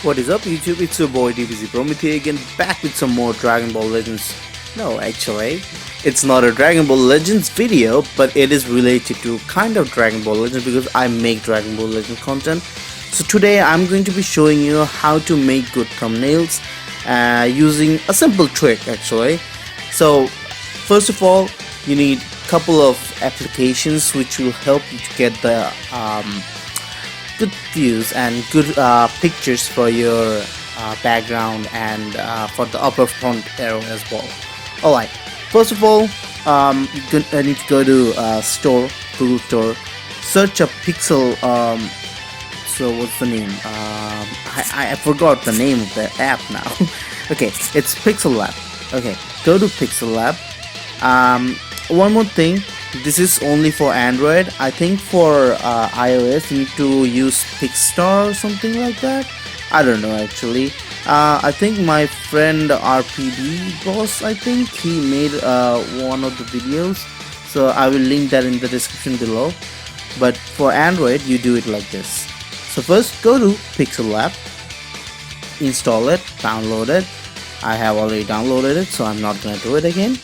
What is up YouTube, it's your boy DBZ Promethe again, back with some more Dragon Ball Legends. No, actually, it's not a Dragon Ball Legends video, but it is related to kind of Dragon Ball Legends because I make Dragon Ball Legends content. So today I'm going to be showing you how to make good thumbnails using a simple trick actually. So first of all, you need a couple of applications which will help you to get the good views and good pictures for your background and for the upper front arrow as well. Alright, first of all, I need to go to Google Store, search a pixel. So what's the name? I forgot the name of the app now. Okay, it's Pixel Lab. Okay, go to Pixel Lab. One more thing, this is only for Android. I think for iOS you need to use Pixstar or something like that. I don't know actually. I think my friend RPD boss, I think he made one of the videos, so I will link that in the description below. But for Android you do it like this. So first go to Pixel Lab, install it, download it. I have already downloaded it, so I'm not gonna do it again.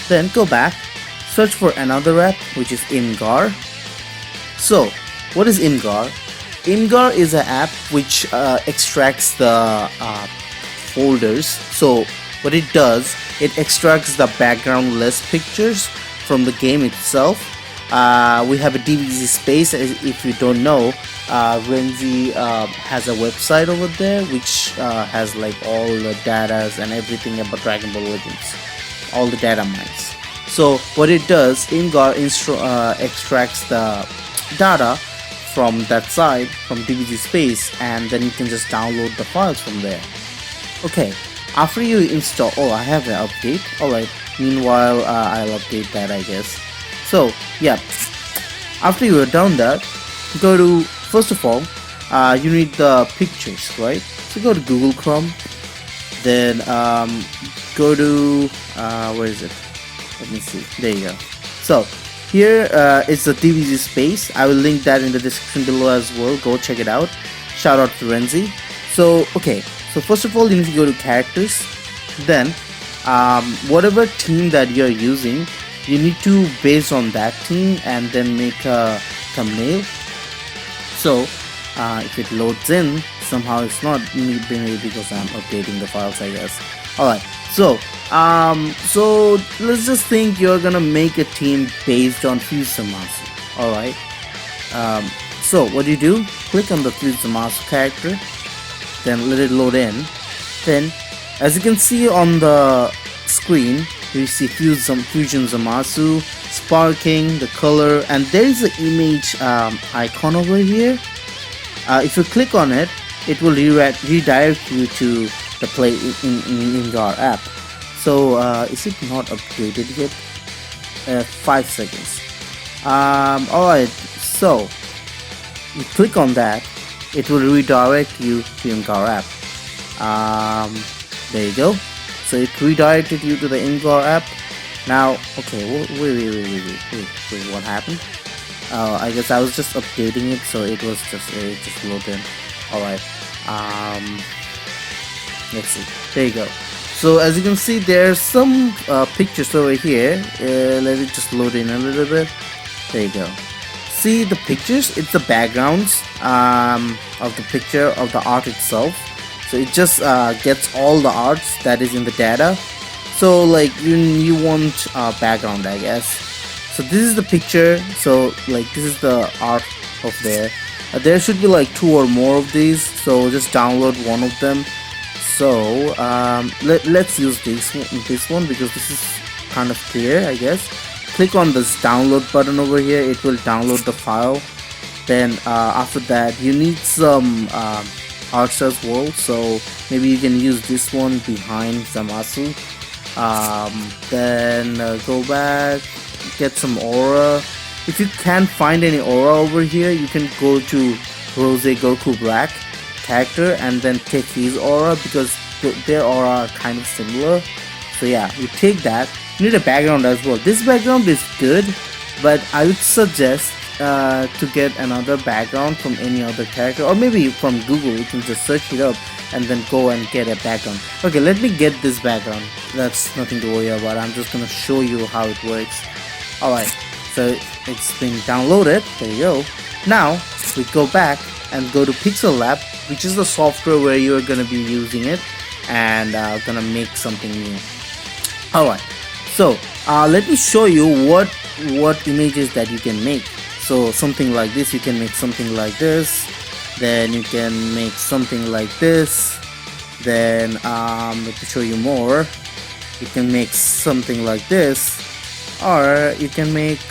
Then go back, search for another app which is Imgur. So what is Imgur? Imgur is an app which extracts the folders. So what it does, it extracts the background-less pictures from the game itself. We have a DBZ Space. If you don't know, Renzi has a website over there which has like all the data and everything about Dragon Ball Legends, all the data mines. So what it does, Imgur extracts the data from that site, from DBZ Space, and then you can just download the files from there. Okay, after you install, oh, I have an update. Alright, meanwhile I'll update that, I guess. So yeah, after you are done that, go to, first of all, you need the pictures, right? So go to Google Chrome, then go to where is it? Let me see. There you go. So here is the DBZ Space. I will link that in the description below as well. Go check it out. Shout out to Renzi. So okay. So first of all, you need to go to characters. Then whatever team that you're using, you need to base on that team and then make a thumbnail. So if it loads in, somehow it's not maybe because I'm updating the files, I guess. Alright, so let's just think you're gonna make a team based on Fuse Zamasu. Alright, so what do? Click on the Fuse Zamasu character, then let it load in. Then as you can see on the screen, you see Fusion Zamasu, sparking, the color, and there is an image icon over here. If you click on it, it will redirect you to the play in Imgur app. So is it not updated yet? 5 seconds. Alright, so you click on that, it will redirect you to Imgur app. There you go. So it redirected you to the Imgur app. Now, okay, wait, what happened? I guess I was just updating it, so it just loaded in. Alright, let's see. There you go. So as you can see, there's some pictures over here. Let it just load in a little bit. There you go. See the pictures? It's the backgrounds of the picture of the art itself. So it just gets all the arts that is in the data. So like you want background, I guess. So this is the picture. So like this is the art of there. There should be like 2 or more of these. So just download one of them. So let's use this one because this is kind of clear, I guess. Click on this download button over here. It will download the file. Then after that, you need some arts as well. So maybe you can use this one behind Zamasu. Then go back, get some aura. If you can't find any aura over here, you can go to Rose Goku Black character and then take his aura because their aura are kind of similar. So yeah, you take that. You need a background as well. This background is good, but I would suggest to get another background from any other character, or maybe from Google. You can just search it up and then go and get a background. Okay, let me get this background. That's nothing to worry about. I'm just gonna show you how it works. Alright, so it's been downloaded. There you go. Now we go back and go to Pixel Lab, which is the software where you're gonna be using it and gonna make something new. Alright, so let me show you what images that you can make. So something like this, you can make something like this, then you can make something like this, then let me show you more. You can make something like this, or you can make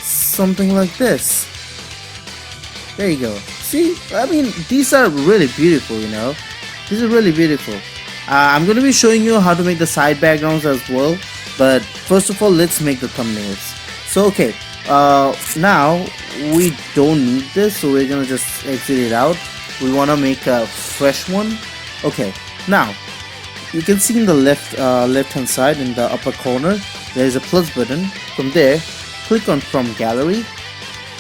something like this. There you go. See, I mean, these are really beautiful, you know. These are really beautiful. I'm going to be showing you how to make the side backgrounds as well, but first of all, let's make the thumbnails. So okay, now we don't need this, so we're gonna just exit it out. We want to make a fresh one. Okay, now you can see in the left hand side in the upper corner there is a plus button. From there, click on from gallery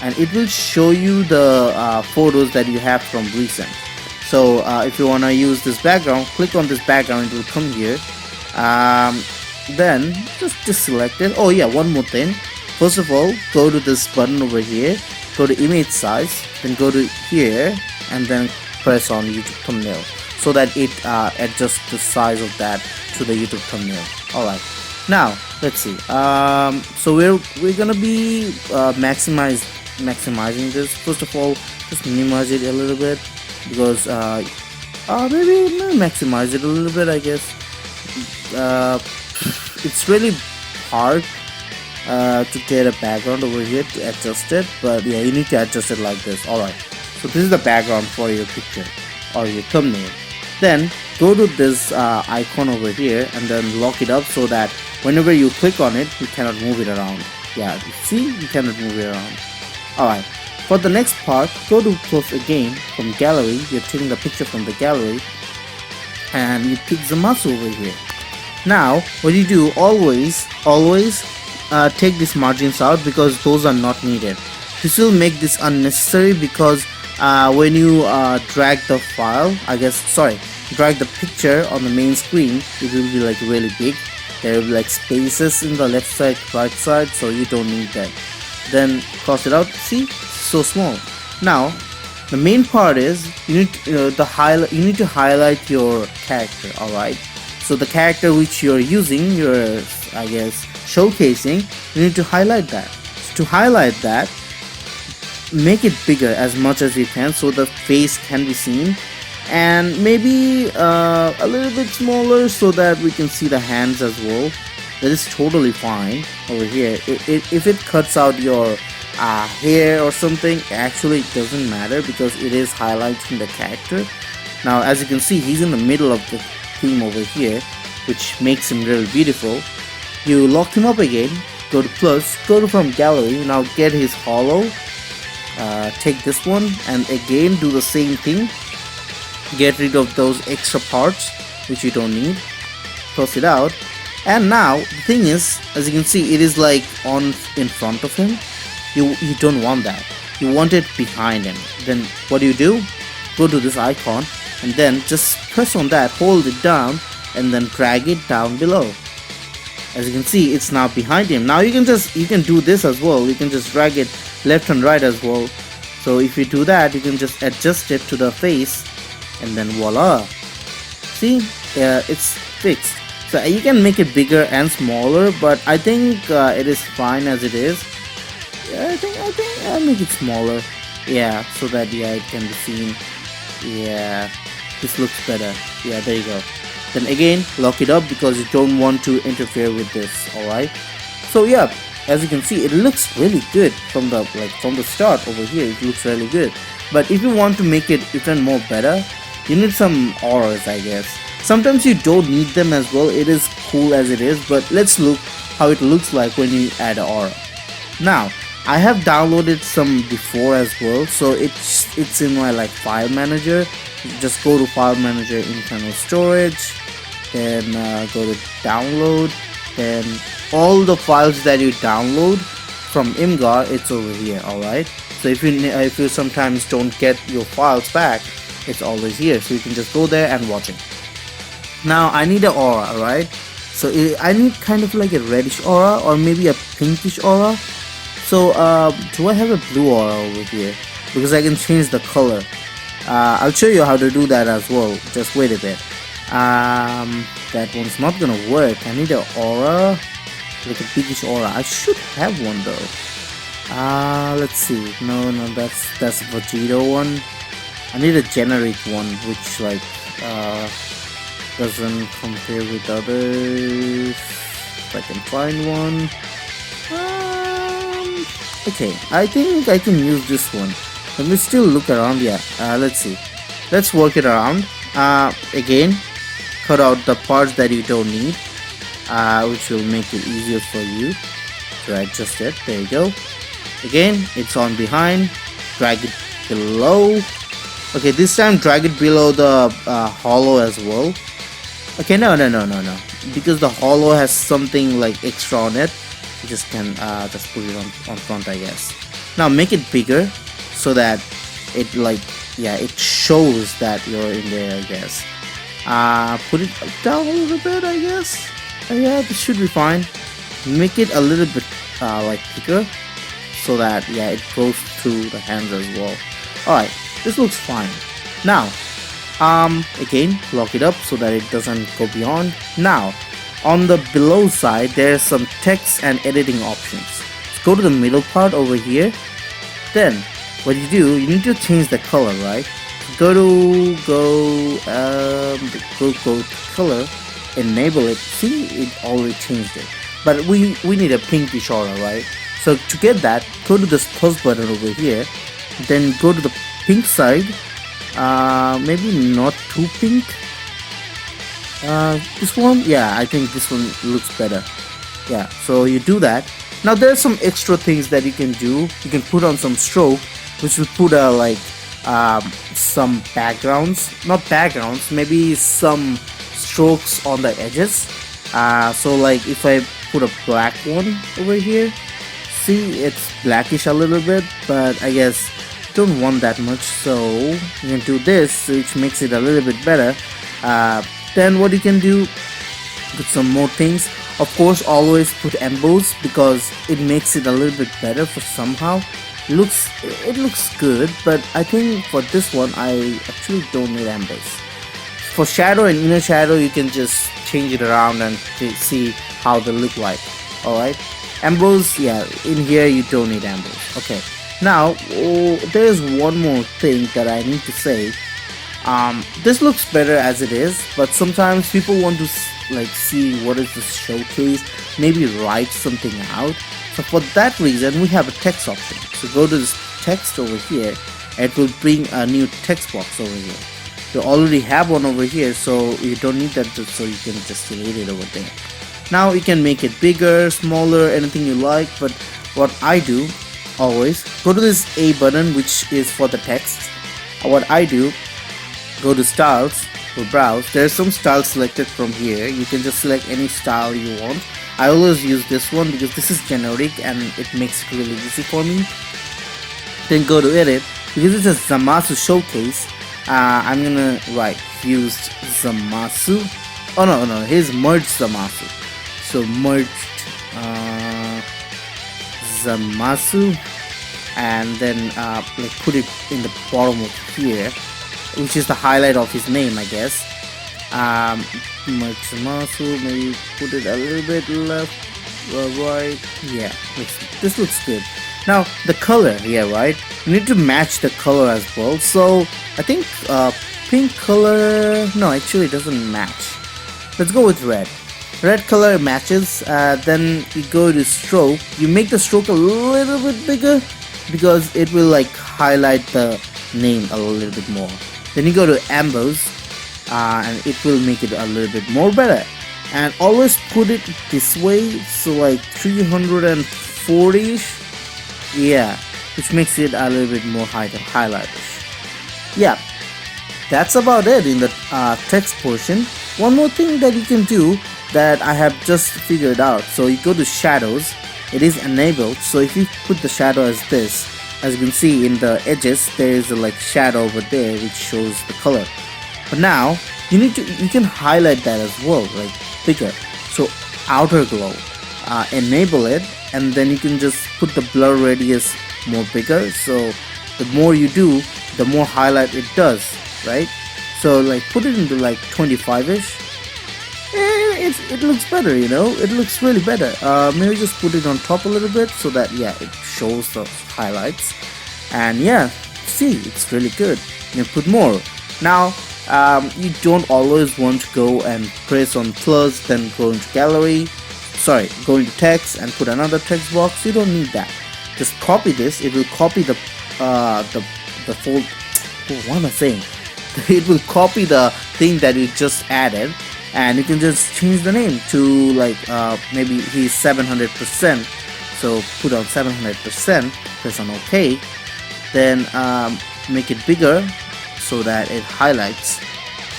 and it will show you the photos that you have from recent. So if you want to use this background, click on this background, it will come here. Then just select it. Oh yeah, one more thing. First of all, go to this button over here, go to image size, then go to here and then press on YouTube thumbnail so that it adjusts the size of that to the YouTube thumbnail. Alright, now let's see. So we're gonna be maximizing this. First of all, just minimize it a little bit because maybe maximize it a little bit, I guess. It's really hard to get a background over here to adjust it, but yeah, you need to adjust it like this. Alright, so this is the background for your picture or your thumbnail. Then go to this icon over here and then lock it up so that whenever you click on it, you cannot move it around. Yeah, see, you cannot move it around. Alright, for the next part, go to close again from gallery. You're taking the picture from the gallery and you pick the mouse over here. Now what you do, always take these margins out because those are not needed. This will make this unnecessary because when you drag the file, drag the picture on the main screen, it will be like really big. There will be like spaces in the left side, right side, so you don't need that. Then cross it out. See, so small. Now the main part is you need to highlight your character. All right. So the character which you're using, you're showcasing, you need to highlight that. So to highlight that, make it bigger as much as you can so the face can be seen, and maybe a little bit smaller so that we can see the hands as well. That is totally fine over here. If it cuts out your hair or something, actually it doesn't matter because it is highlighting the character. Now as you can see, he's in the middle of the theme over here, which makes him really beautiful. You lock him up again, go to plus, go to from gallery. Now get his hollow, take this one and again do the same thing. Get rid of those extra parts which you don't need, close it out. And now the thing is, as you can see, it is like on in front of him. You don't want that, you want it behind him. Then what do? Go to this icon and then just press on that, hold it down and then drag it down below. As you can see, it's now behind him. Now you can do this as well. You can just drag it left and right as well. So if you do that, you can just adjust it to the face and then voila. See, it's fixed. So you can make it bigger and smaller, but I think it is fine as it is. I think I'll make it smaller. Yeah, so that it can be seen. Yeah, this looks better. Yeah, there you go. Then again, lock it up because you don't want to interfere with this. Alright. So yeah, as you can see, it looks really good from the start over here. It looks really good. But if you want to make it even more better, you need some auras, I guess. Sometimes you don't need them as well. It is cool as it is, but let's look how it looks like when you add an aura. Now I have downloaded some before as well, so it's in my file manager. Just go to file manager, internal storage, then go to download, then all the files that you download from Imgur, it's over here. Alright, so if you sometimes don't get your files back, it's always here, so you can just go there and watch it. Now I need an aura, right? So I need kind of like a reddish aura or maybe a pinkish aura. So do I have a blue aura over here? Because I can change the color. I'll show you how to do that as well. Just wait a bit. That one's not gonna work. I need an aura, like a pinkish aura. I should have one though. Let's see. No, that's a Vegito one. I need a generic one, which like doesn't compare with others. If I can find one. Okay, I think I can use this one. Let me still look around. Yeah, let's see. Let's work it around. Again, cut out the parts that you don't need, which will make it easier for you to adjust it. There you go. Again, it's on behind. Drag it below. Okay, this time drag it below the hollow as well. Okay, no, because the hollow has something like extra on it. You just can just put it on front, I guess. Now make it bigger so that it like, yeah, it shows that you're in there, I guess. Put it down a little bit, I guess. Yeah, this should be fine. Make it a little bit like bigger so that, yeah, it goes through the hands as well. Alright, this looks fine. Now again, lock it up so that it doesn't go beyond. Now on the below side, there's some text and editing options. Let's go to the middle part over here. Then what you do, you need to change the color, right? Go to color, enable it. See, it already changed it, but we need a pinkish aura, right? So to get that, go to this plus button over here, then go to the pink side. Maybe not too pink. This one, yeah, I think this one looks better. Yeah, so you do that. Now there's some extra things that you can do. You can put on some stroke, which will put like some backgrounds, not backgrounds, maybe some strokes on the edges. So like if I put a black one over here, see, it's blackish a little bit, but I guess don't want that much, so you can do this, which makes it a little bit better. Then what you can do, put some more things. Of course, always put emboss because it makes it a little bit better for somehow. It looks good, but I think for this one I actually don't need emboss. For shadow and inner shadow, you can just change it around and see how they look like. Alright, emboss, yeah, in here you don't need emboss. Okay, now there's one more thing that I need to say. This looks better as it is, but sometimes people want to like see what is this showcase, maybe write something out. So for that reason, we have a text option. So go to this text over here, and it will bring a new text box over here. You already have one over here, so you don't need that, so you can just delete it over there. Now you can make it bigger, smaller, anything you like, but what I do always, go to this A button, which is for the text. What I do, go to styles or browse. There's some styles selected from here. You can just select any style you want. I always use this one because this is generic and it makes it really easy for me. Then go to edit. Because it's a Zamasu showcase, I'm gonna write fused Zamasu. Oh no, here's merged Zamasu. So merged Zamasu, and then like put it in the bottom of here, which is the highlight of his name, I guess. Merged Zamasu, maybe put it a little bit left, right. Yeah, this looks good. Now the color, yeah, right, you need to match the color as well. So I think pink color, no, actually it doesn't match. Let's go with red. Red color matches. Then you go to stroke. You make the stroke a little bit bigger because it will like highlight the name a little bit more. Then you go to emboss, and it will make it a little bit more better. And always put it this way, so like 340ish. Yeah, which makes it a little bit more highlightish. Yeah, that's about it in the text portion. One more thing that you can do that I have just figured out. So you go to shadows, it is enabled. So if you put the shadow as this, as you can see in the edges, there is a like shadow over there which shows the color. But now you can highlight that as well, like bigger. So outer glow, enable it, and then you can just put the blur radius more bigger. So the more you do, the more highlight it does, right? So like put it into like 25ish. It looks better, you know. It looks really better. Maybe just put it on top a little bit so that yeah, it shows the highlights. And yeah, see, it's really good. You can put more. Now you don't always want to go and press on plus, then go into gallery. Sorry, go into text and put another text box. You don't need that. Just copy this. It will copy the fold. What am I saying? It will copy the thing that you just added, and you can just change the name to like maybe he's 700%. So put on 700%. Press on OK. Then make it bigger so that it highlights,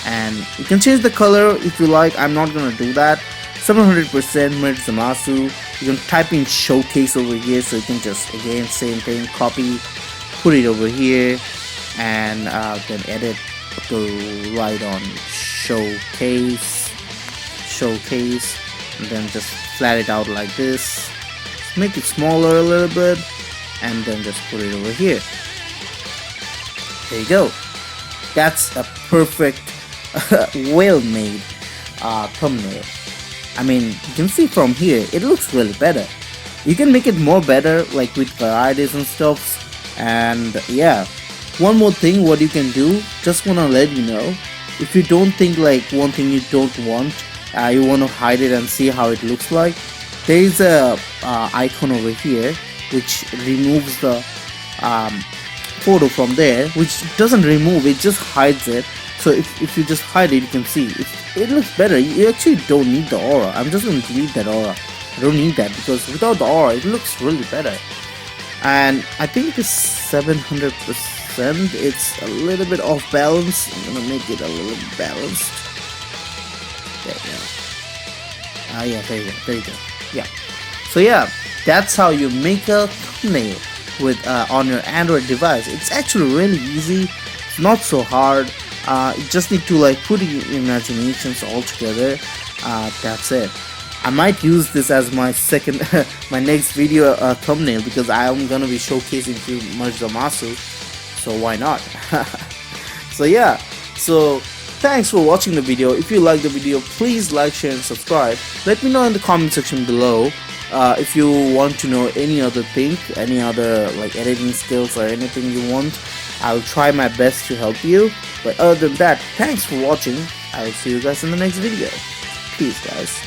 and you can change the color if you like. I'm not gonna do that. 700% Mirz Zamasu. You can type in showcase over here, so you can just again same thing, copy, put it over here, and then edit, go right on showcase, and then just flat it out like this. Make it smaller a little bit, and then just put it over here. There you go. That's a perfect, well-made thumbnail. I mean, you can see from here, it looks really better. You can make it more better, like with varieties and stuff. And yeah, one more thing, what you can do, just wanna let you know, if you don't think like one thing you don't want, you wanna hide it and see how it looks like, there is a icon over here which removes the photo from there, which doesn't remove, it just hides it. So if you just hide it, you can see it looks better. You actually don't need the aura. I'm just going to delete that aura. I don't need that because without the aura it looks really better. And I think it is 700%. It's a little bit off balance. I'm gonna make it a little balanced. There you go. Yeah, there you go. Yeah. So yeah, that's how you make a thumbnail with on your Android device. It's actually really easy. It's not so hard. You just need to like put your imaginations all together. That's it. I might use this as my second, my next video thumbnail, because I am gonna be showcasing to Mirz Zamasu. So why not? So yeah. So thanks for watching the video. If you like the video, please like, share, and subscribe. Let me know in the comment section below if you want to know any other thing, any other like editing skills or anything you want. I'll try my best to help you. But other than that, thanks for watching. I will see you guys in the next video. Peace, guys.